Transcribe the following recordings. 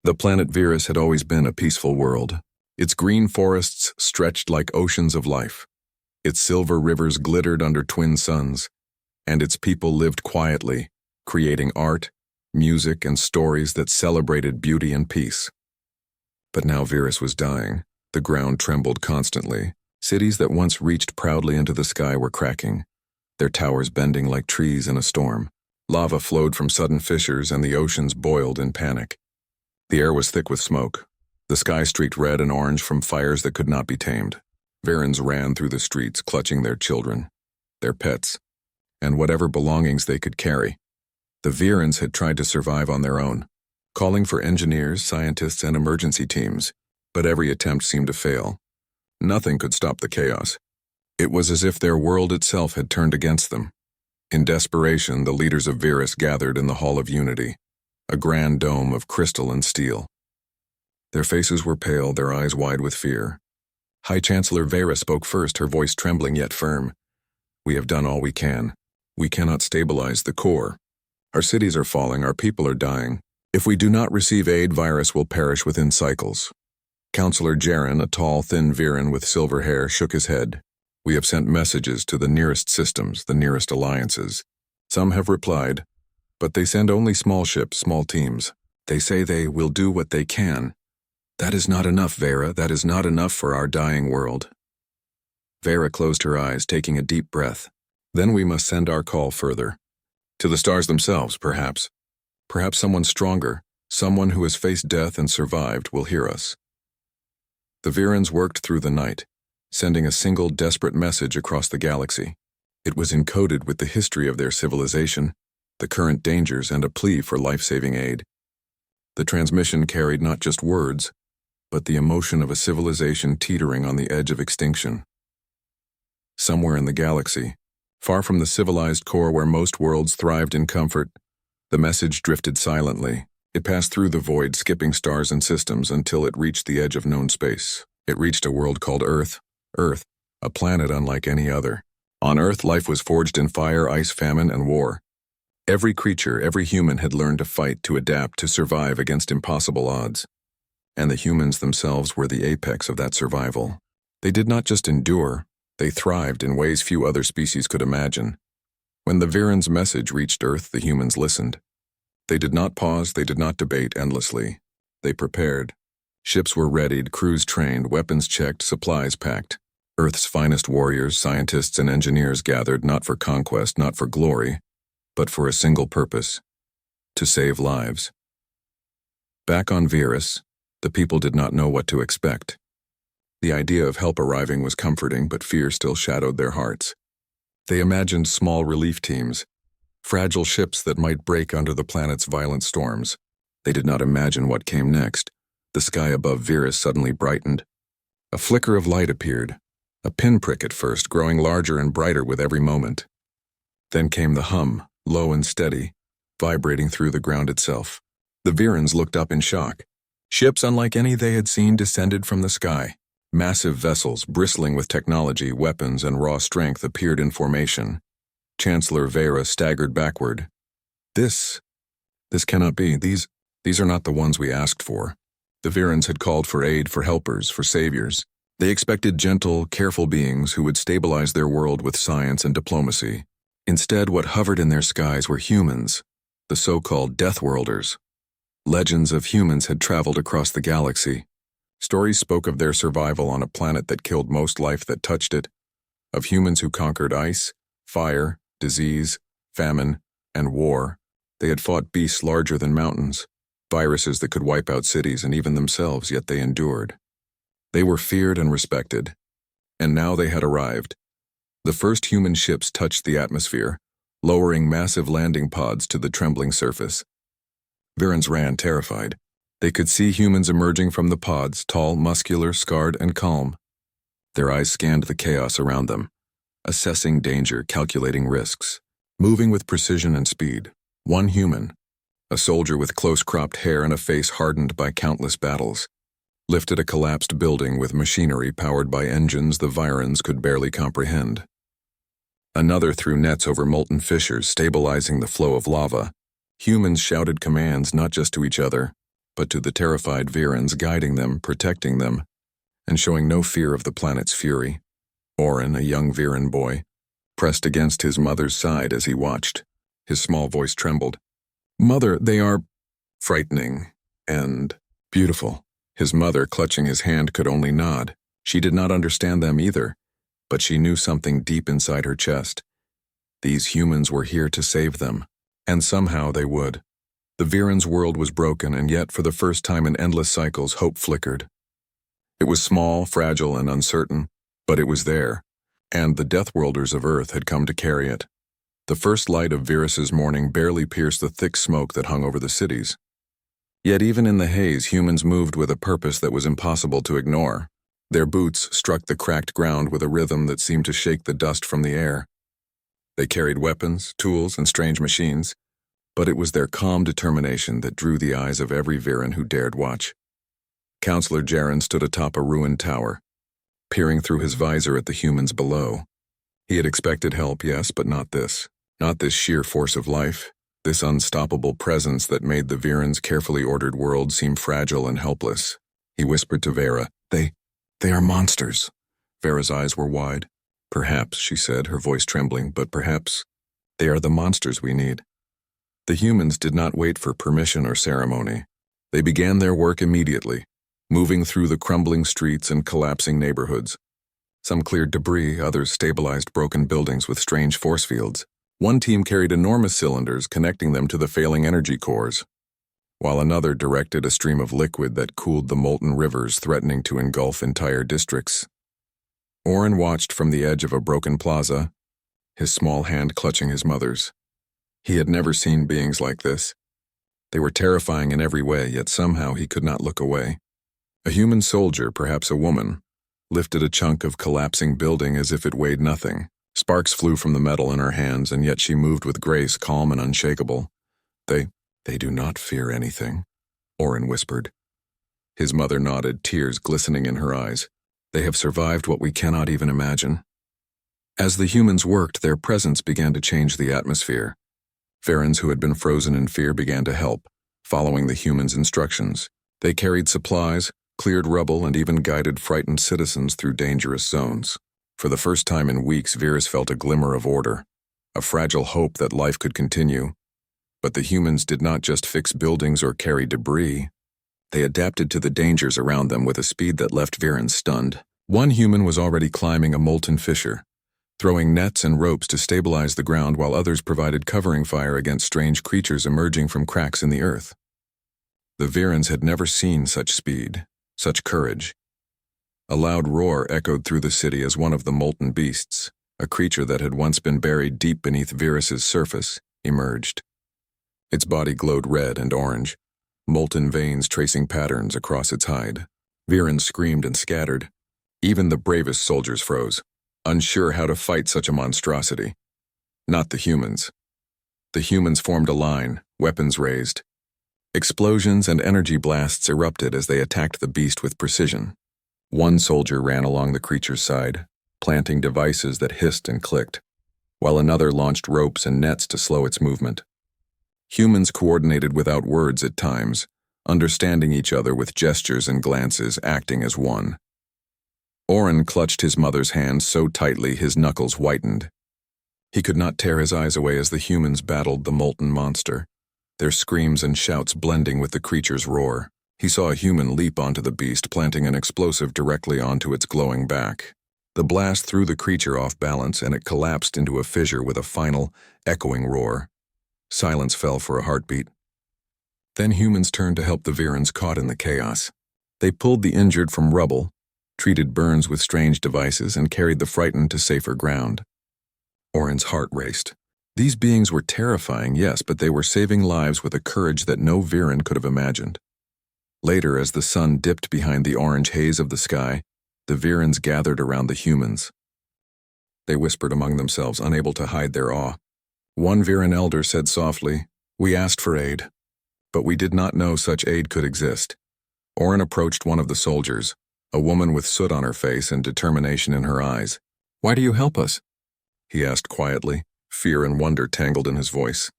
The planet Virus had always been a peaceful world. Its green forests stretched like oceans of life. Its silver rivers glittered under twin suns, and its people lived quietly, creating art, music, and stories that celebrated beauty and peace. But now Virus was dying. The ground trembled constantly. Cities that once reached proudly into the sky were cracking, their towers bending like trees in a storm. Lava flowed from sudden fissures, and the oceans boiled in panic. The air was thick with smoke, the sky streaked red and orange from fires that could not be tamed. Varans ran through the streets, clutching their children, their pets, and whatever belongings they could carry. The Virans had tried to survive on their own, calling for engineers, scientists, and emergency teams, but every attempt seemed to fail. Nothing could stop the chaos. It was as if their world itself had turned against them. In desperation, the leaders of Virus gathered in the Hall of Unity, a grand dome of crystal and steel. Their faces were pale, their eyes wide with fear. High Chancellor Vera spoke first, her voice trembling yet firm. "We have done all we can. We cannot stabilize the core. Our cities are falling, our people are dying. If we do not receive aid, Virus will perish within cycles." Councillor Jaren, a tall, thin Viran with silver hair, shook his head. "We have sent messages to the nearest systems, the nearest alliances. Some have replied, but they send only small ships, small teams. They say they will do what they can. That is not enough, Vera. That is not enough for our dying world." Vera closed her eyes, taking a deep breath. "Then we must send our call further. To the stars themselves, perhaps. Perhaps someone stronger, someone who has faced death and survived, will hear us." The Virans worked through the night, sending a single desperate message across the galaxy. It was encoded with the history of their civilization, the current dangers, and a plea for life-saving aid. The transmission carried not just words, but the emotion of a civilization teetering on the edge of extinction. Somewhere in the galaxy, far from the civilized core where most worlds thrived in comfort, the message drifted silently. It passed through the void, skipping stars and systems until it reached the edge of known space. It reached a world called Earth, a planet unlike any other. On Earth, life was forged in fire, ice, famine, and war. Every creature, every human had learned to fight, to adapt, to survive against impossible odds. And the humans themselves were the apex of that survival. They did not just endure, they thrived in ways few other species could imagine. When the Viran's message reached Earth, the humans listened. They did not pause, they did not debate endlessly. They prepared. Ships were readied, crews trained, weapons checked, supplies packed. Earth's finest warriors, scientists, and engineers gathered not for conquest, not for glory, but for a single purpose: to save lives. Back on Virus, the people did not know what to expect. The idea of help arriving was comforting, but fear still shadowed their hearts. They imagined small relief teams, fragile ships that might break under the planet's violent storms. They did not imagine what came next. The sky above Virus suddenly brightened. A flicker of light appeared, a pinprick at first, growing larger and brighter with every moment. Then came the hum, low and steady, vibrating through the ground itself. The Virans looked up in shock. Ships unlike any they had seen descended from the sky. Massive vessels, bristling with technology, weapons, and raw strength, appeared in formation. Chancellor Vera staggered backward. This cannot be. These are not the ones we asked for." The Virans had called for aid, for helpers, for saviors. They expected gentle, careful beings who would stabilize their world with science and diplomacy. Instead, what hovered in their skies were humans, the so-called Deathworlders. Legends of humans had traveled across the galaxy. Stories spoke of their survival on a planet that killed most life that touched it, of humans who conquered ice, fire, disease, famine, and war. They had fought beasts larger than mountains, viruses that could wipe out cities and even themselves, yet they endured. They were feared and respected. And now they had arrived. The first human ships touched the atmosphere, lowering massive landing pods to the trembling surface. Virans ran, terrified. They could see humans emerging from the pods, tall, muscular, scarred, and calm. Their eyes scanned the chaos around them, assessing danger, calculating risks, moving with precision and speed. One human, a soldier with close-cropped hair and a face hardened by countless battles, lifted a collapsed building with machinery powered by engines the Virans could barely comprehend. Another threw nets over molten fissures, stabilizing the flow of lava. Humans shouted commands not just to each other, but to the terrified Virans guiding them, protecting them, and showing no fear of the planet's fury. Orin, a young Viran boy, pressed against his mother's side as he watched. His small voice trembled. "Mother, they are frightening and beautiful." His mother, clutching his hand, could only nod. She did not understand them either, but she knew something deep inside her chest. These humans were here to save them, and somehow they would. The Viran's world was broken, and yet, for the first time in endless cycles, hope flickered. It was small, fragile, and uncertain, but it was there, and the Deathworlders of Earth had come to carry it. The first light of Virus's morning barely pierced the thick smoke that hung over the cities. Yet even in the haze, humans moved with a purpose that was impossible to ignore. Their boots struck the cracked ground with a rhythm that seemed to shake the dust from the air. They carried weapons, tools, and strange machines, but it was their calm determination that drew the eyes of every Viran who dared watch. Counselor Jaren stood atop a ruined tower, peering through his visor at the humans below. He had expected help, yes, but not this. Not this sheer force of life, this unstoppable presence that made the Viran's carefully ordered world seem fragile and helpless. He whispered to Vera, They are monsters." Vera's eyes were wide. "Perhaps," she said, her voice trembling, "but perhaps they are the monsters we need." The humans did not wait for permission or ceremony. They began their work immediately, moving through the crumbling streets and collapsing neighborhoods. Some cleared debris, others stabilized broken buildings with strange force fields. One team carried enormous cylinders, connecting them to the failing energy cores, while another directed a stream of liquid that cooled the molten rivers, threatening to engulf entire districts. Orin watched from the edge of a broken plaza, his small hand clutching his mother's. He had never seen beings like this. They were terrifying in every way, yet somehow he could not look away. A human soldier, perhaps a woman, lifted a chunk of collapsing building as if it weighed nothing. Sparks flew from the metal in her hands, and yet she moved with grace, calm and unshakable. They do not fear anything," Orin whispered. His mother nodded, tears glistening in her eyes. "They have survived what we cannot even imagine." As the humans worked, their presence began to change the atmosphere. Varans who had been frozen in fear began to help, following the humans' instructions. They carried supplies, cleared rubble, and even guided frightened citizens through dangerous zones. For the first time in weeks, Virus felt a glimmer of order, a fragile hope that life could continue. But the humans did not just fix buildings or carry debris. They adapted to the dangers around them with a speed that left Viran stunned. One human was already climbing a molten fissure, throwing nets and ropes to stabilize the ground, while others provided covering fire against strange creatures emerging from cracks in the earth. The Virans had never seen such speed, such courage. A loud roar echoed through the city as one of the molten beasts, a creature that had once been buried deep beneath Virus's surface, emerged. Its body glowed red and orange, molten veins tracing patterns across its hide. Viran screamed and scattered. Even the bravest soldiers froze, unsure how to fight such a monstrosity. Not the humans. The humans formed a line, weapons raised. Explosions and energy blasts erupted as they attacked the beast with precision. One soldier ran along the creature's side, planting devices that hissed and clicked, while another launched ropes and nets to slow its movement. Humans coordinated without words at times, understanding each other with gestures and glances, acting as one. Orin clutched his mother's hand so tightly his knuckles whitened. He could not tear his eyes away as the humans battled the molten monster, their screams and shouts blending with the creature's roar. He saw a human leap onto the beast, planting an explosive directly onto its glowing back. The blast threw the creature off balance, and it collapsed into a fissure with a final, echoing roar. Silence fell for a heartbeat. Then humans turned to help the Virans caught in the chaos. They pulled the injured from rubble, treated burns with strange devices, and carried the frightened to safer ground. Orin's heart raced. These beings were terrifying, yes, but they were saving lives with a courage that no Viran could have imagined. Later, as the sun dipped behind the orange haze of the sky, the Virans gathered around the humans. They whispered among themselves, unable to hide their awe. One Viran elder said softly, "We asked for aid, but we did not know such aid could exist." Orin approached one of the soldiers, a woman with soot on her face and determination in her eyes. "Why do you help us?" he asked quietly, fear and wonder tangled in his voice.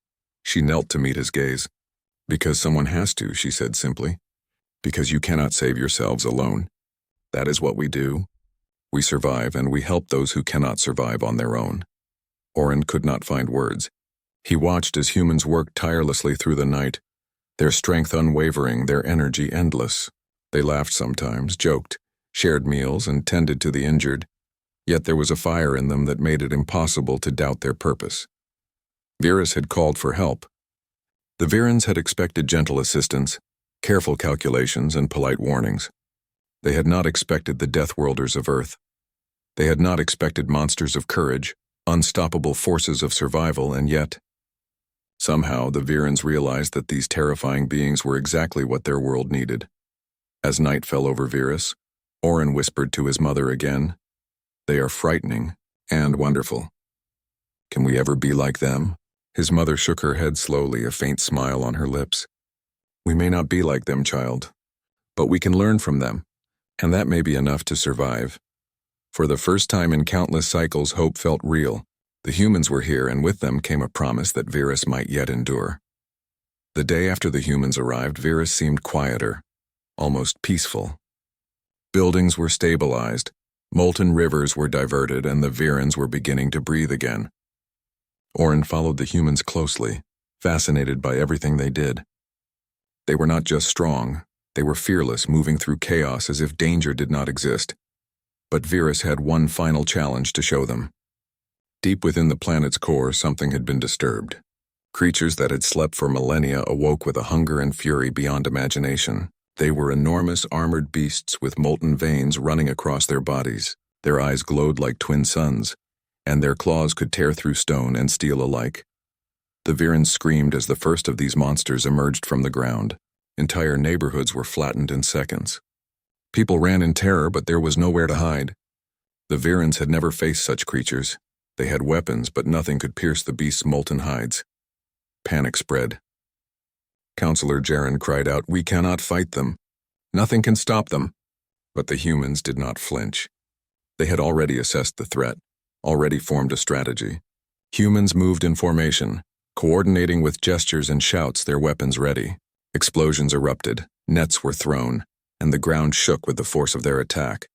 She knelt to meet his gaze. "Because someone has to," she said simply. Because you cannot save yourselves alone. That is what we do. We survive and we help those who cannot survive on their own. Orin could not find words. He watched as humans worked tirelessly through the night, their strength unwavering, their energy endless. They laughed sometimes, joked, shared meals, and tended to the injured, yet there was a fire in them that made it impossible to doubt their purpose. Virus had called for help. The Virans had expected gentle assistance, careful calculations, and polite warnings. They had not expected the Deathworlders of Earth. They had not expected monsters of courage, unstoppable forces of survival, and yet, somehow the Virans realized that these terrifying beings were exactly what their world needed. As night fell over Virus, Orin whispered to his mother again, "They are frightening and wonderful. Can we ever be like them?" His mother shook her head slowly, a faint smile on her lips. "We may not be like them, child, but we can learn from them, and that may be enough to survive." For the first time in countless cycles, hope felt real. The humans were here, and with them came a promise that Virus might yet endure. The day after the humans arrived, Virus seemed quieter, almost peaceful. Buildings were stabilized, molten rivers were diverted, and the Virans were beginning to breathe again. Orin followed the humans closely, fascinated by everything they did. They were not just strong, they were fearless, moving through chaos as if danger did not exist. But Virus had one final challenge to show them. Deep within the planet's core, something had been disturbed. Creatures that had slept for millennia awoke with a hunger and fury beyond imagination. They were enormous armored beasts with molten veins running across their bodies. Their eyes glowed like twin suns, and their claws could tear through stone and steel alike. The Virans screamed as the first of these monsters emerged from the ground. Entire neighborhoods were flattened in seconds. People ran in terror, but there was nowhere to hide. The Virans had never faced such creatures. They had weapons, but nothing could pierce the beast's molten hides. Panic spread. Counselor Jaren cried out, "We cannot fight them. Nothing can stop them." But the humans did not flinch. They had already assessed the threat, already formed a strategy. Humans moved in formation, coordinating with gestures and shouts, their weapons ready. Explosions erupted, nets were thrown, and the ground shook with the force of their attack.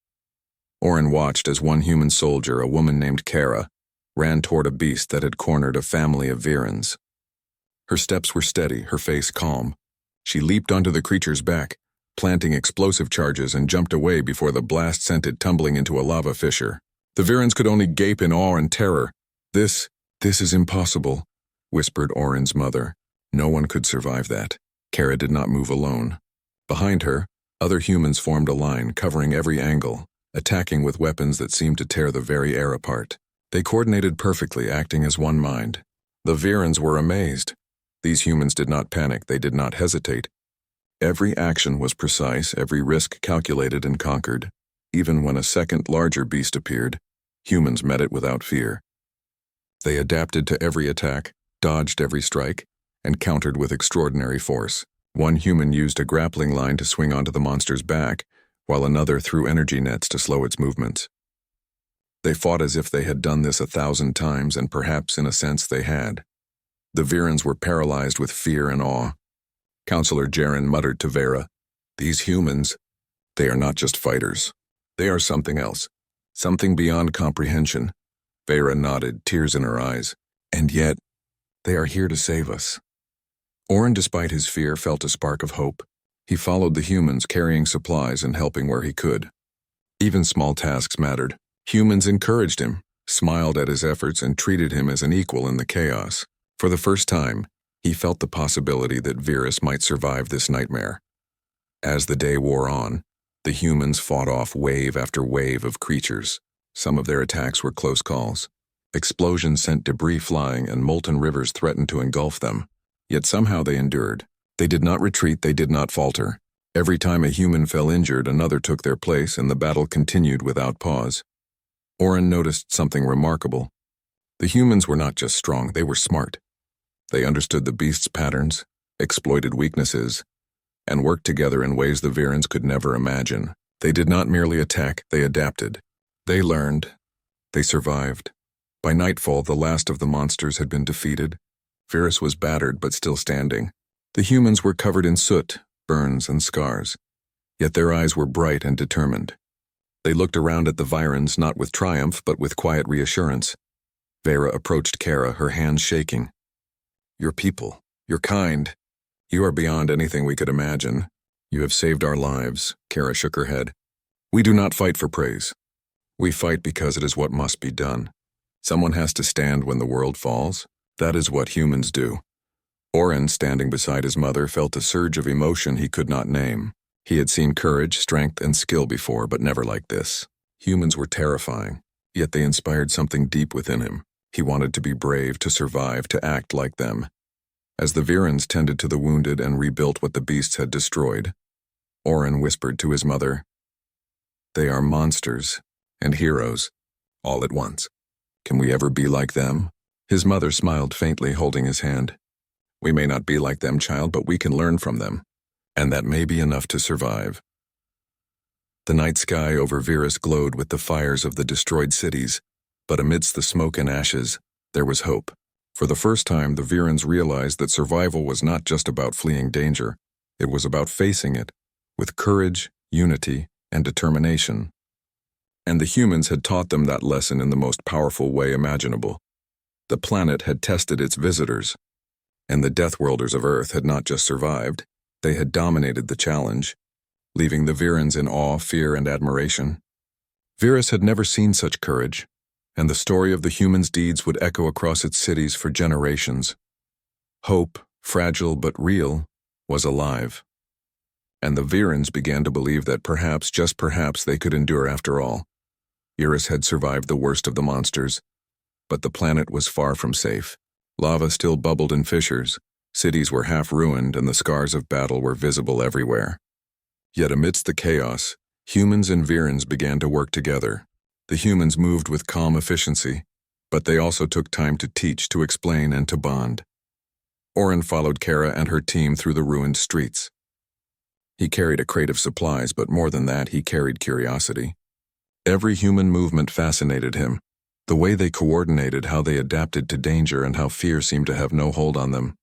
Orin watched as one human soldier, a woman named Kara, ran toward a beast that had cornered a family of Virans. Her steps were steady, her face calm. She leaped onto the creature's back, planting explosive charges, and jumped away before the blast sent it tumbling into a lava fissure. The Virans could only gape in awe and terror. This is impossible," whispered Orin's mother. No one could survive that. Kara did not move alone. Behind her, other humans formed a line, covering every angle, attacking with weapons that seemed to tear the very air apart. They coordinated perfectly, acting as one mind. The Virans were amazed. These humans did not panic, they did not hesitate. Every action was precise, every risk calculated and conquered. Even when a second, larger beast appeared, humans met it without fear. They adapted to every attack, dodged every strike, and countered with extraordinary force. One human used a grappling line to swing onto the monster's back, while another threw energy nets to slow its movements. They fought as if they had done this 1,000 times, and perhaps in a sense they had. The Virans were paralyzed with fear and awe. Counselor Jaren muttered to Vera, "These humans, they are not just fighters. They are something else, something beyond comprehension." Vera nodded, tears in her eyes. "And yet, they are here to save us." Orin, despite his fear, felt a spark of hope. He followed the humans, carrying supplies and helping where he could. Even small tasks mattered. Humans encouraged him, smiled at his efforts, and treated him as an equal in the chaos. For the first time, he felt the possibility that Virus might survive this nightmare. As the day wore on, the humans fought off wave after wave of creatures. Some of their attacks were close calls. Explosions sent debris flying, and molten rivers threatened to engulf them. Yet somehow they endured. They did not retreat, they did not falter. Every time a human fell injured, another took their place, and the battle continued without pause. Orin noticed something remarkable. The humans were not just strong, they were smart. They understood the beast's patterns, exploited weaknesses, and worked together in ways the Virans could never imagine. They did not merely attack, they adapted. They learned. They survived. By nightfall, the last of the monsters had been defeated. Virus was battered but still standing. The humans were covered in soot, burns, and scars. yet their eyes were bright and determined. They looked around at the Virans not with triumph but with quiet reassurance. Vera approached Kara, her hands shaking. "Your people, your kind. You are beyond anything we could imagine. You have saved our lives." Kara shook her head. "We do not fight for praise. We fight because it is what must be done. Someone has to stand when the world falls. That is what humans do." Oren, standing beside his mother, felt a surge of emotion he could not name. He had seen courage, strength, and skill before, but never like this. Humans were terrifying, yet they inspired something deep within him. He wanted to be brave, to survive, to act like them. As the Virans tended to the wounded and rebuilt what the beasts had destroyed, Oren whispered to his mother, "They are monsters and heroes, all at once. Can we ever be like them?" His mother smiled faintly, holding his hand. "We may not be like them, child, but we can learn from them, and that may be enough to survive." The night sky over Virus glowed with the fires of the destroyed cities, but amidst the smoke and ashes, there was hope. For the first time, the Virans realized that survival was not just about fleeing danger. It was about facing it, with courage, unity, and determination. And the humans had taught them that lesson in the most powerful way imaginable. The planet had tested its visitors, and the Deathworlders of Earth had not just survived, they had dominated the challenge, leaving the Virans in awe, fear, and admiration. Virus had never seen such courage, and the story of the humans' deeds would echo across its cities for generations. Hope, fragile but real, was alive. And the Virans began to believe that perhaps, just perhaps, they could endure after all. Eurus had survived the worst of the monsters, but the planet was far from safe. Lava still bubbled in fissures, cities were half ruined, and the scars of battle were visible everywhere. Yet amidst the chaos, humans and Virans began to work together. The humans moved with calm efficiency, but they also took time to teach, to explain, and to bond. Oren followed Kara and her team through the ruined streets. He carried a crate of supplies, but more than that, he carried curiosity. Every human movement fascinated him. The way they coordinated, how they adapted to danger, and how fear seemed to have no hold on them.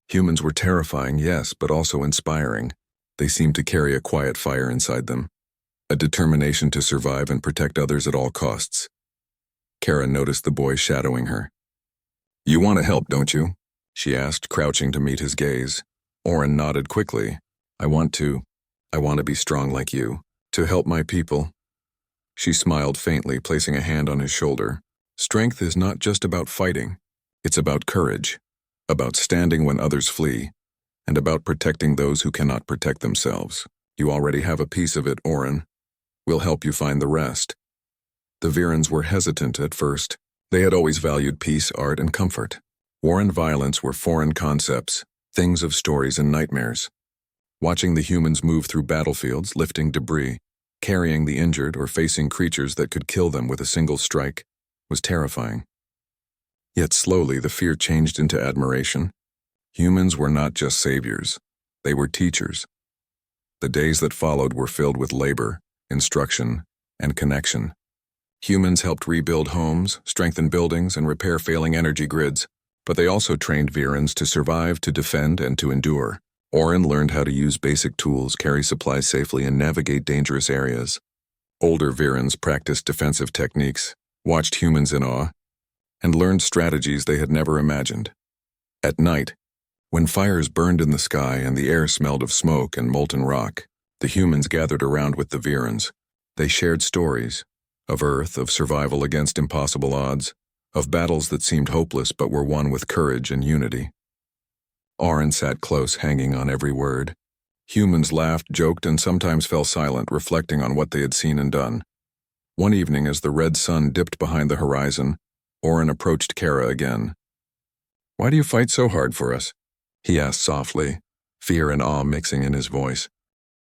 Humans were terrifying, yes, but also inspiring. They seemed to carry a quiet fire inside them, a determination to survive and protect others at all costs. Kara noticed the boy shadowing her. "You want to help, don't you?" she asked, crouching to meet his gaze. Oren nodded quickly. I want to be strong like you, to help my people." She smiled faintly, placing a hand on his shoulder. "Strength is not just about fighting. It's about courage, about standing when others flee, and about protecting those who cannot protect themselves. You already have a piece of it, Oren. We'll help you find the rest." The Virans were hesitant at first. They had always valued peace, art, and comfort. War and violence were foreign concepts, things of stories and nightmares. Watching the humans move through battlefields, lifting debris, carrying the injured, or facing creatures that could kill them with a single strike, was terrifying. Yet slowly the fear changed into admiration. Humans were not just saviors, they were teachers. The days that followed were filled with labor, instruction, and connection. Humans helped rebuild homes, strengthen buildings, and repair failing energy grids, but they also trained Virans to survive, to defend, and to endure. Oren learned how to use basic tools, carry supplies safely, and navigate dangerous areas. Older Virans practiced defensive techniques, watched humans in awe, and learned strategies they had never imagined. At night, when fires burned in the sky and the air smelled of smoke and molten rock, the humans gathered around with the Virans. They shared stories of Earth, of survival against impossible odds, of battles that seemed hopeless but were won with courage and unity. Oren sat close, hanging on every word. Humans laughed, joked, and sometimes fell silent, reflecting on what they had seen and done. One evening, as the red sun dipped behind the horizon, Oren approached Kara again. "Why do you fight so hard for us?" he asked softly, fear and awe mixing in his voice.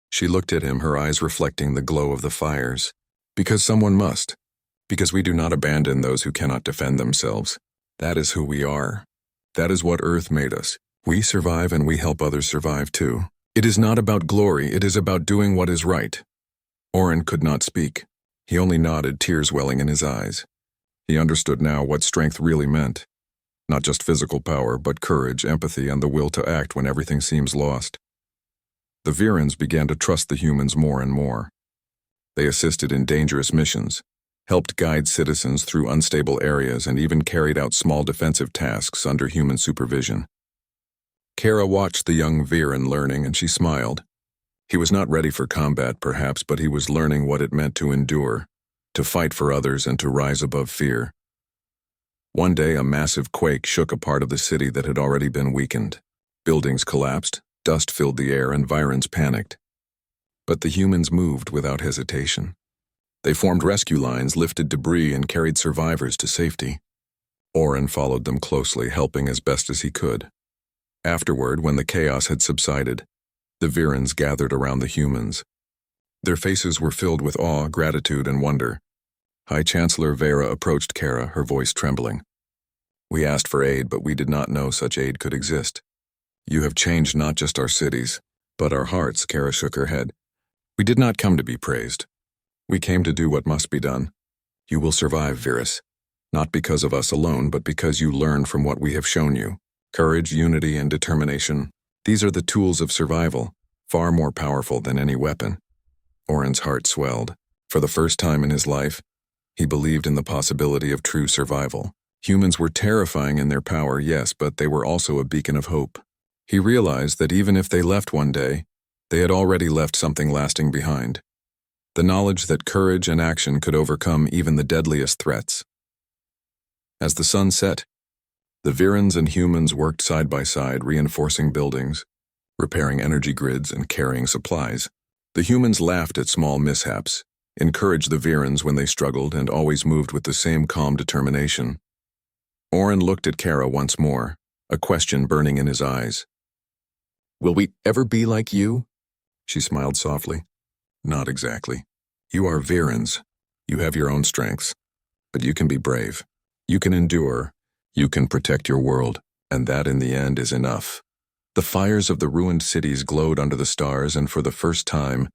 She looked at him, her eyes reflecting the glow of the fires. "Because someone must. Because we do not abandon those who cannot defend themselves. That is who we are. That is what Earth made us. We survive and we help others survive too. It is not about glory, it is about doing what is right." Oren could not speak. He only nodded, tears welling in his eyes. He understood now what strength really meant. Not just physical power, but courage, empathy, and the will to act when everything seems lost. The Virans began to trust the humans more and more. They assisted in dangerous missions, helped guide citizens through unstable areas, and even carried out small defensive tasks under human supervision. Kara watched the young Viran learning, and she smiled. He was not ready for combat, perhaps, but he was learning what it meant to endure, to fight for others, and to rise above fear. One day, a massive quake shook a part of the city that had already been weakened. Buildings collapsed, dust filled the air, and Virans panicked. But the humans moved without hesitation. They formed rescue lines, lifted debris, and carried survivors to safety. Oren followed them closely, helping as best as he could. Afterward, when the chaos had subsided, the Virans gathered around the humans. Their faces were filled with awe, gratitude, and wonder. High Chancellor Vera approached Kara, her voice trembling. "We asked for aid, but we did not know such aid could exist. You have changed not just our cities, but our hearts." Kara shook her head. "We did not come to be praised. We came to do what must be done. You will survive, Virus. Not because of us alone, but because you learned from what we have shown you. Courage, unity, and determination. These are the tools of survival, far more powerful than any weapon." Oren's heart swelled. For the first time in his life, he believed in the possibility of true survival. Humans were terrifying in their power, yes, but they were also a beacon of hope. He realized that even if they left one day, they had already left something lasting behind. The knowledge that courage and action could overcome even the deadliest threats. As the sun set, the Virans and humans worked side by side, reinforcing buildings, repairing energy grids, and carrying supplies. The humans laughed at small mishaps, encouraged the Virans when they struggled, and always moved with the same calm determination. Oren looked at Kara once more, a question burning in his eyes. "Will we ever be like you?" She smiled softly. "Not exactly. You are Virans. You have your own strengths. But you can be brave. You can endure. You can protect your world. And that, in the end, is enough." The fires of the ruined cities glowed under the stars, and for the first time,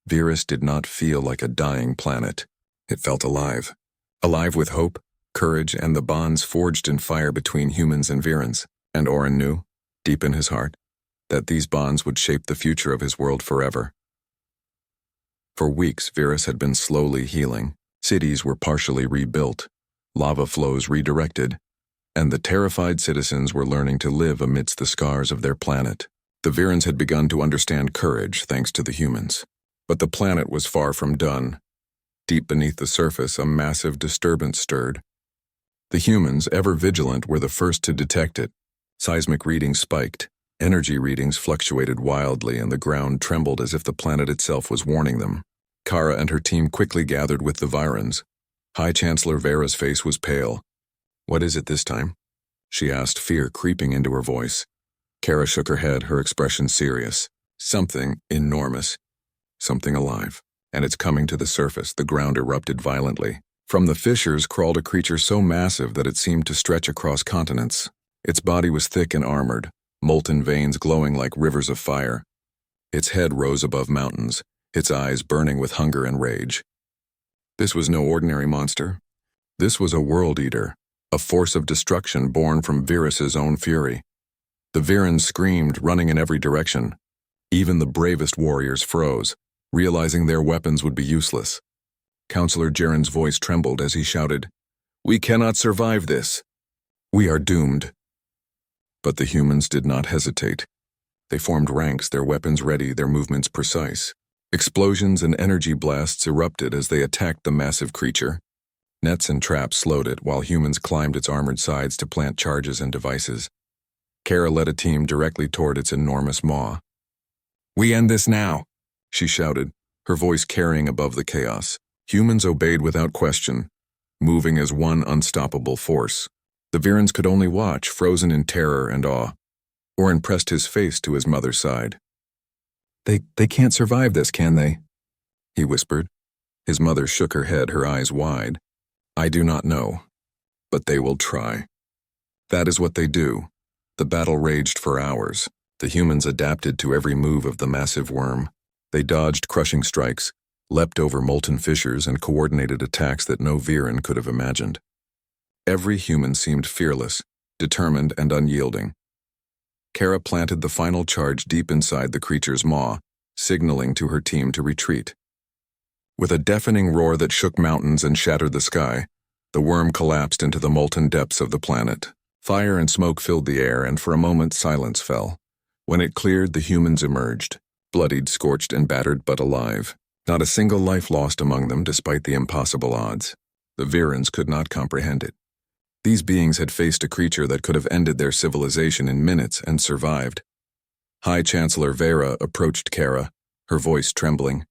Virus did not feel like a dying planet. It felt alive. Alive with hope, courage, and the bonds forged in fire between humans and Virans. And Oren knew, deep in his heart, that these bonds would shape the future of his world forever. For weeks, Virus had been slowly healing. Cities were partially rebuilt, lava flows redirected, and the terrified citizens were learning to live amidst the scars of their planet. The Virans had begun to understand courage thanks to the humans. But the planet was far from done. Deep beneath the surface, a massive disturbance stirred. The humans, ever vigilant, were the first to detect it. Seismic readings spiked. Energy readings fluctuated wildly, and the ground trembled as if the planet itself was warning them. Kara and her team quickly gathered with the Virans. High Chancellor Vera's face was pale. "What is it this time?" she asked, fear creeping into her voice. Kara shook her head, her expression serious. "Something enormous. Something alive. And it's coming to the surface." The ground erupted violently. From the fissures crawled a creature so massive that it seemed to stretch across continents. Its body was thick and armored, molten veins glowing like rivers of fire. Its head rose above mountains, its eyes burning with hunger and rage. This was no ordinary monster. This was a world eater, a force of destruction born from Virus's own fury. The Virans screamed, running in every direction. Even the bravest warriors froze, realizing their weapons would be useless. Counselor Jaren's voice trembled as he shouted, "We cannot survive this. We are doomed." But the humans did not hesitate. They formed ranks, their weapons ready, their movements precise. Explosions and energy blasts erupted as they attacked the massive creature. Nets and traps slowed it, while humans climbed its armored sides to plant charges and devices. Kara led a team directly toward its enormous maw. "We end this now," she shouted, her voice carrying above the chaos. Humans obeyed without question, moving as one unstoppable force. The Virans could only watch, frozen in terror and awe. Oren pressed his face to his mother's side. They can't survive this, can they?" he whispered. His mother shook her head, her eyes wide. "I do not know, but they will try." That is what they do. The battle raged for hours. The humans adapted to every move of the massive worm. They dodged crushing strikes, leapt over molten fissures, and coordinated attacks that no Viran could have imagined. Every human seemed fearless, determined, and unyielding. Kara planted the final charge deep inside the creature's maw, signaling to her team to retreat. With a deafening roar that shook mountains and shattered the sky, the worm collapsed into the molten depths of the planet. Fire and smoke filled the air, and for a moment silence fell. When it cleared, the humans emerged, bloodied, scorched, and battered, but alive. Not a single life lost among them, despite the impossible odds. The Virans could not comprehend it. These beings had faced a creature that could have ended their civilization in minutes and survived. High Chancellor Vera approached Kara, her voice trembling.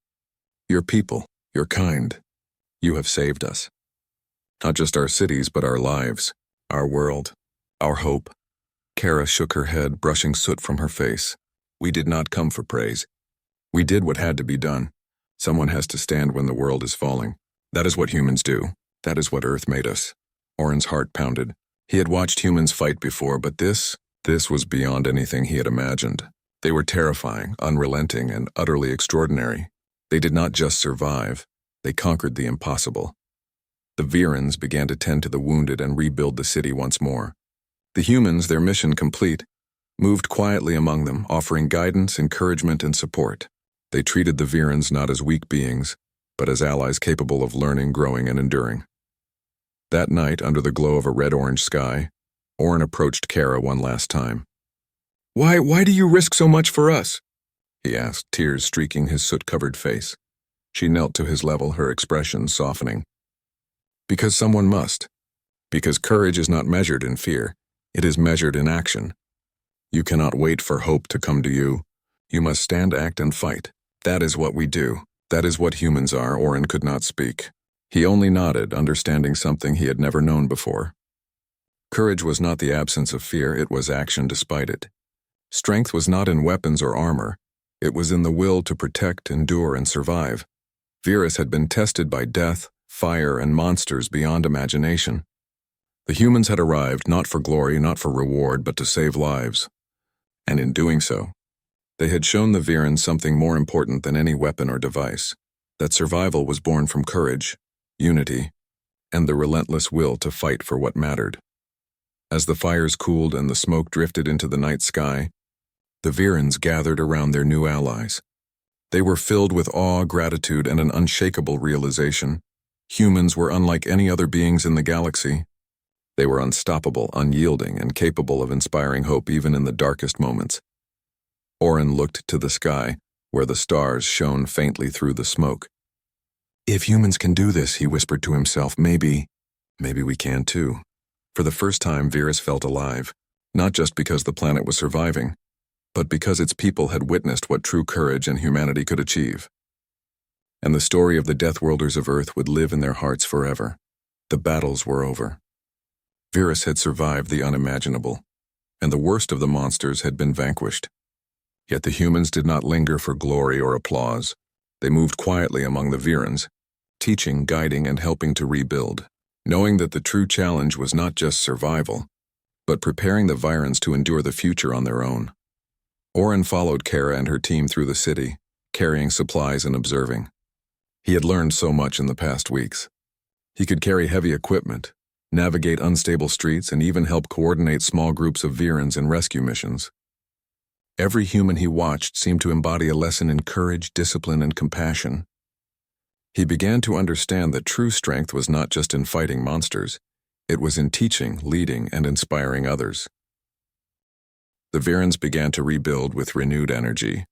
"Your people, your kind, you have saved us. Not just our cities, but our lives, our world, our hope." Kara shook her head, brushing soot from her face. "We did not come for praise. We did what had to be done. Someone has to stand when the world is falling. That is what humans do. That is what Earth made us." Oren's heart pounded. He had watched humans fight before, but this was beyond anything he had imagined. They were terrifying, unrelenting, and utterly extraordinary. They did not just survive, they conquered the impossible. The Virans began to tend to the wounded and rebuild the city once more. The humans, their mission complete, moved quietly among them, offering guidance, encouragement, and support. They treated the Virans not as weak beings, but as allies capable of learning, growing, and enduring. That night, under the glow of a red-orange sky, Oren approached Kara one last time. Why do you risk so much for us?" he asked, tears streaking his soot-covered face. She knelt to his level, her expression softening. "Because someone must. Because courage is not measured in fear. It is measured in action. You cannot wait for hope to come to you. You must stand, act, and fight. That is what we do. That is what humans are." Oren could not speak. He only nodded, understanding something he had never known before. Courage was not the absence of fear, it was action despite it. Strength was not in weapons or armor. It was in the will to protect, endure, and survive. Virus had been tested by death, fire, and monsters beyond imagination. The humans had arrived not for glory, not for reward, but to save lives. And in doing so, they had shown the Virans something more important than any weapon or device, that survival was born from courage, unity, and the relentless will to fight for what mattered. As the fires cooled and the smoke drifted into the night sky, the Virans gathered around their new allies. They were filled with awe, gratitude, and an unshakable realization. Humans were unlike any other beings in the galaxy. They were unstoppable, unyielding, and capable of inspiring hope even in the darkest moments. Oren looked to the sky, where the stars shone faintly through the smoke. "If humans can do this," he whispered to himself, maybe we can too." For the first time, Virus felt alive, not just because the planet was surviving, but because its people had witnessed what true courage and humanity could achieve. And the story of the Deathworlders of Earth would live in their hearts forever. The battles were over. Virus had survived the unimaginable, and the worst of the monsters had been vanquished. Yet the humans did not linger for glory or applause. They moved quietly among the Virans, teaching, guiding, and helping to rebuild, knowing that the true challenge was not just survival, but preparing the Virans to endure the future on their own. Oren followed Kara and her team through the city, carrying supplies and observing. He had learned so much in the past weeks. He could carry heavy equipment, navigate unstable streets, and even help coordinate small groups of Virans in rescue missions. Every human he watched seemed to embody a lesson in courage, discipline, and compassion. He began to understand that true strength was not just in fighting monsters, it was in teaching, leading, and inspiring others. The Virans began to rebuild with renewed energy.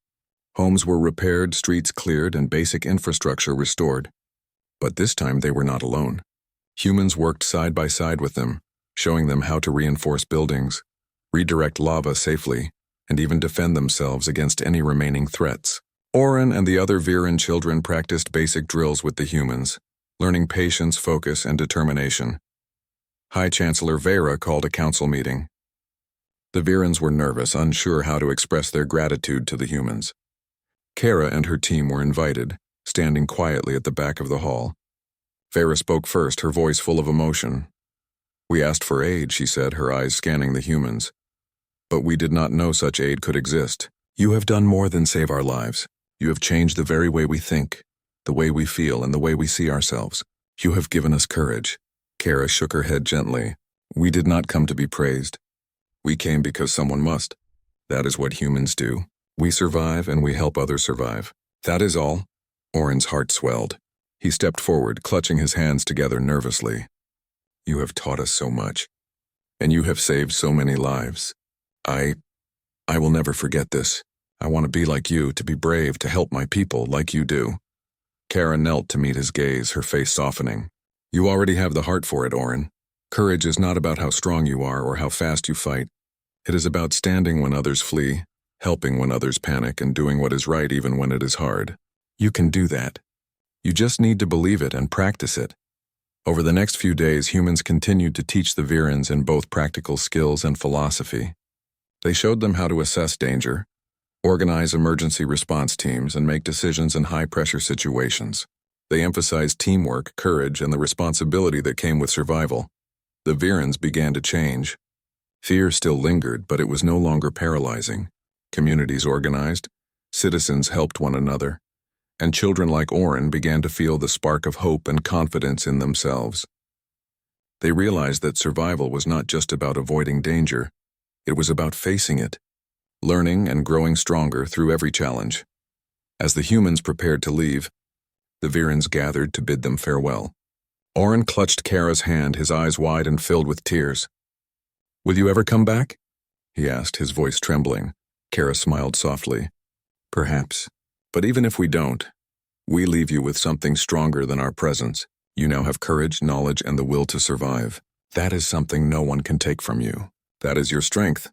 Homes were repaired, streets cleared, and basic infrastructure restored. But this time they were not alone. Humans worked side by side with them, showing them how to reinforce buildings, redirect lava safely, and even defend themselves against any remaining threats. Oren and the other Viran children practiced basic drills with the humans, learning patience, focus, and determination. High Chancellor Vera called a council meeting. The Virans were nervous, unsure how to express their gratitude to the humans. Kara and her team were invited, standing quietly at the back of the hall. Vera spoke first, her voice full of emotion. "We asked for aid," she said, her eyes scanning the humans. "But we did not know such aid could exist. You have done more than save our lives. You have changed the very way we think, the way we feel, and the way we see ourselves. You have given us courage." Kara shook her head gently. "We did not come to be praised. We came because someone must. That is what humans do. We survive and we help others survive. That is all. Oren's heart swelled. He stepped forward, clutching his hands together nervously. You have taught us so much. And you have saved so many lives. I will never forget this. I want to be like you, to be brave, to help my people like you do. Kara knelt to meet his gaze, her face softening. You already have the heart for it, Oren. Courage is not about how strong you are or how fast you fight. It is about standing when others flee, helping when others panic, and doing what is right even when it is hard. You can do that. You just need to believe it and practice it. Over the next few days, humans continued to teach the Virans in both practical skills and philosophy. They showed them how to assess danger, organize emergency response teams, and make decisions in high-pressure situations. They emphasized teamwork, courage, and the responsibility that came with survival. The Virans began to change. Fear still lingered, but it was no longer paralyzing. Communities organized, citizens helped one another, and children like Oren began to feel the spark of hope and confidence in themselves. They realized that survival was not just about avoiding danger, it was about facing it, learning and growing stronger through every challenge. As the humans prepared to leave, the Virans gathered to bid them farewell. Oren clutched Kara's hand, his eyes wide and filled with tears. Will you ever come back? He asked, his voice trembling. Kara smiled softly. Perhaps. But even if we don't, we leave you with something stronger than our presence. You now have courage, knowledge, and the will to survive. That is something no one can take from you. That is your strength.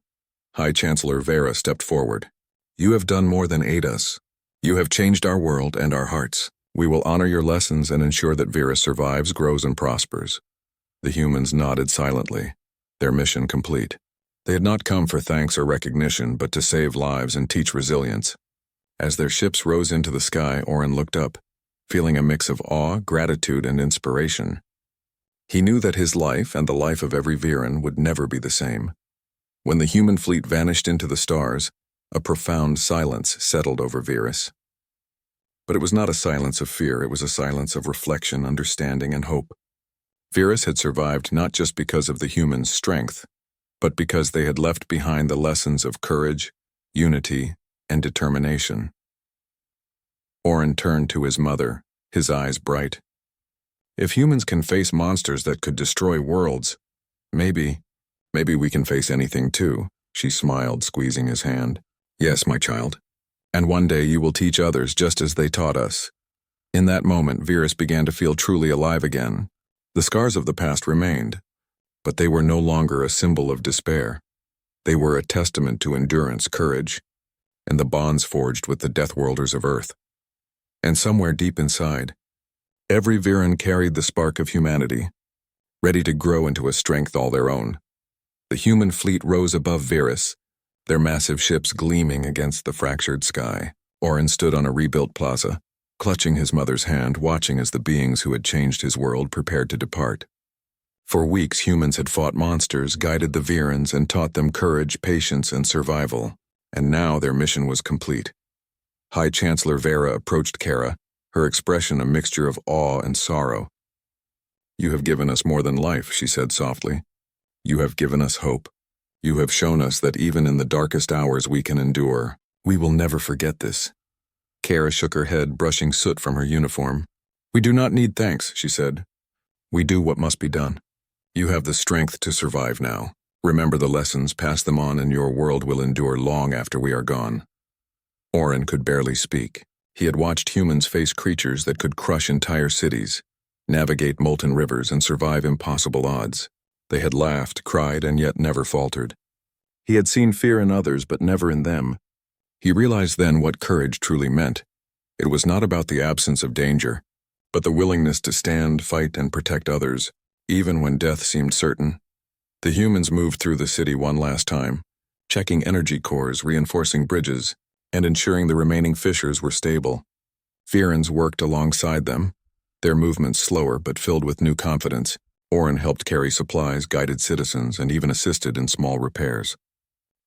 High Chancellor Vera stepped forward. You have done more than aid us. You have changed our world and our hearts. We will honor your lessons and ensure that Vera survives, grows, and prospers. The humans nodded silently, their mission complete. They had not come for thanks or recognition, but to save lives and teach resilience. As their ships rose into the sky, Oren looked up, feeling a mix of awe, gratitude, and inspiration. He knew that his life and the life of every Viran would never be the same. When the human fleet vanished into the stars, a profound silence settled over Virus. But it was not a silence of fear, it was a silence of reflection, understanding, and hope. Virus had survived not just because of the humans' strength, but because they had left behind the lessons of courage, unity, and determination. Oren turned to his mother, his eyes bright. If humans can face monsters that could destroy worlds, maybe we can face anything too, she smiled, squeezing his hand. Yes, my child. And one day you will teach others just as they taught us. In that moment, Virus began to feel truly alive again. The scars of the past remained, but they were no longer a symbol of despair. They were a testament to endurance, courage, and the bonds forged with the Deathworlders of Earth. And somewhere deep inside, every Viran carried the spark of humanity, ready to grow into a strength all their own. The human fleet rose above Virus, their massive ships gleaming against the fractured sky. Oren stood on a rebuilt plaza, clutching his mother's hand, watching as the beings who had changed his world prepared to depart. For weeks, humans had fought monsters, guided the Virans, and taught them courage, patience, and survival. And now their mission was complete. High Chancellor Vera approached Kara, her expression a mixture of awe and sorrow. You have given us more than life, she said softly. You have given us hope. You have shown us that even in the darkest hours we can endure. We will never forget this. Kara shook her head, brushing soot from her uniform. We do not need thanks, she said. We do what must be done. You have the strength to survive now. Remember the lessons, pass them on, and your world will endure long after we are gone. Oren could barely speak. He had watched humans face creatures that could crush entire cities, navigate molten rivers, and survive impossible odds. They had laughed, cried, and yet never faltered. He had seen fear in others, but never in them. He realized then what courage truly meant. It was not about the absence of danger, but the willingness to stand, fight, and protect others, even when death seemed certain. The humans moved through the city one last time, checking energy cores, reinforcing bridges, and ensuring the remaining fissures were stable. Virans worked alongside them, their movements slower but filled with new confidence. Oren helped carry supplies, guided citizens, and even assisted in small repairs.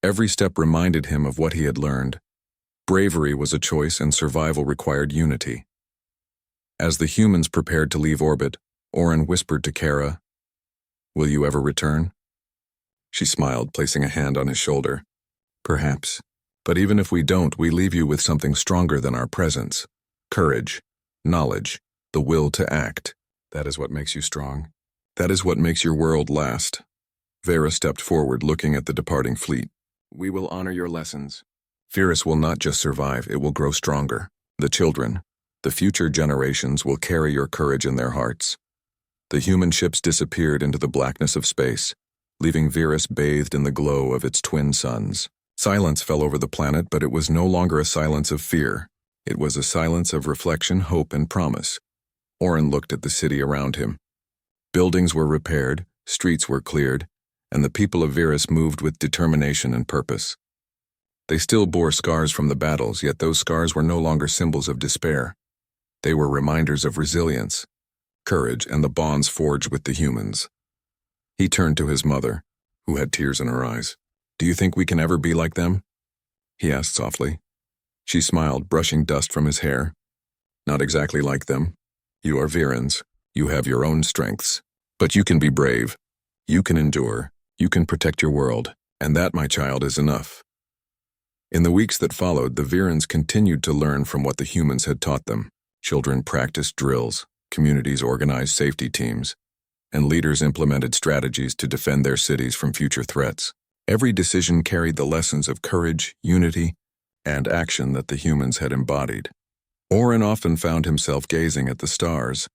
Every step reminded him of what he had learned. Bravery was a choice and survival required unity. As the humans prepared to leave orbit, Oren whispered to Kara, "Will you ever return?" She smiled, placing a hand on his shoulder. "Perhaps, But even if we don't, we leave you with something stronger than our presence. Courage, knowledge, the will to act. That is what makes you strong. That is what makes your world last. Vera stepped forward, looking at the departing fleet. We will honor your lessons. Virus will not just survive, it will grow stronger. The children, the future generations will carry your courage in their hearts. The human ships disappeared into the blackness of space, leaving Virus bathed in the glow of its twin suns. Silence fell over the planet, but it was no longer a silence of fear. It was a silence of reflection, hope, and promise. Orin looked at the city around him. Buildings were repaired, streets were cleared, and the people of Virus moved with determination and purpose. They still bore scars from the battles, yet those scars were no longer symbols of despair. They were reminders of resilience, courage, and the bonds forged with the humans. He turned to his mother, who had tears in her eyes. Do you think we can ever be like them? He asked softly. She smiled, brushing dust from his hair. Not exactly like them. You are Virans. You have your own strengths. But you can be brave. You can endure. You can protect your world. And that, my child, is enough. In the weeks that followed, the Virans continued to learn from what the humans had taught them. Children practiced drills, communities organized safety teams, and leaders implemented strategies to defend their cities from future threats. Every decision carried the lessons of courage, unity, and action that the humans had embodied. Orin often found himself gazing at the stars,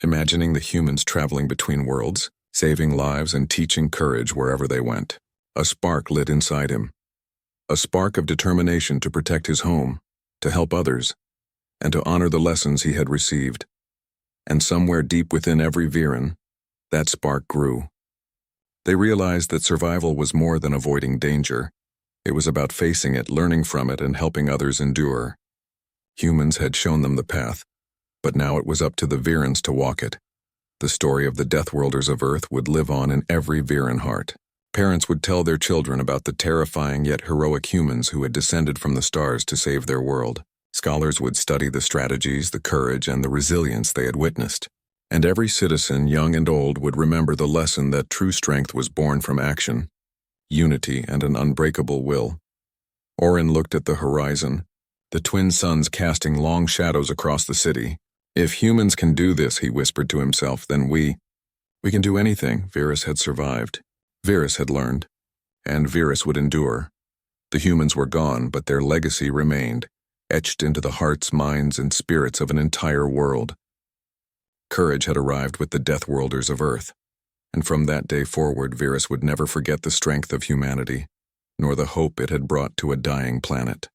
imagining the humans traveling between worlds, saving lives and teaching courage wherever they went. A spark lit inside him. A spark of determination to protect his home, to help others, and to honor the lessons he had received. And somewhere deep within every Viran, that spark grew. They realized that survival was more than avoiding danger. It was about facing it, learning from it, and helping others endure. Humans had shown them the path, but now it was up to the Virans to walk it. The story of the Deathworlders of Earth would live on in every Viran heart. Parents would tell their children about the terrifying yet heroic humans who had descended from the stars to save their world. Scholars would study the strategies, the courage, and the resilience they had witnessed. And every citizen, young and old, would remember the lesson that true strength was born from action, unity, and an unbreakable will. Orin looked at the horizon, the twin suns casting long shadows across the city. If humans can do this, he whispered to himself, then we can do anything. Virus had survived. Virus had learned. And Virus would endure. The humans were gone, but their legacy remained, etched into the hearts, minds, and spirits of an entire world. Courage had arrived with the Deathworlders of Earth, and from that day forward, Virus would never forget the strength of humanity, nor the hope it had brought to a dying planet.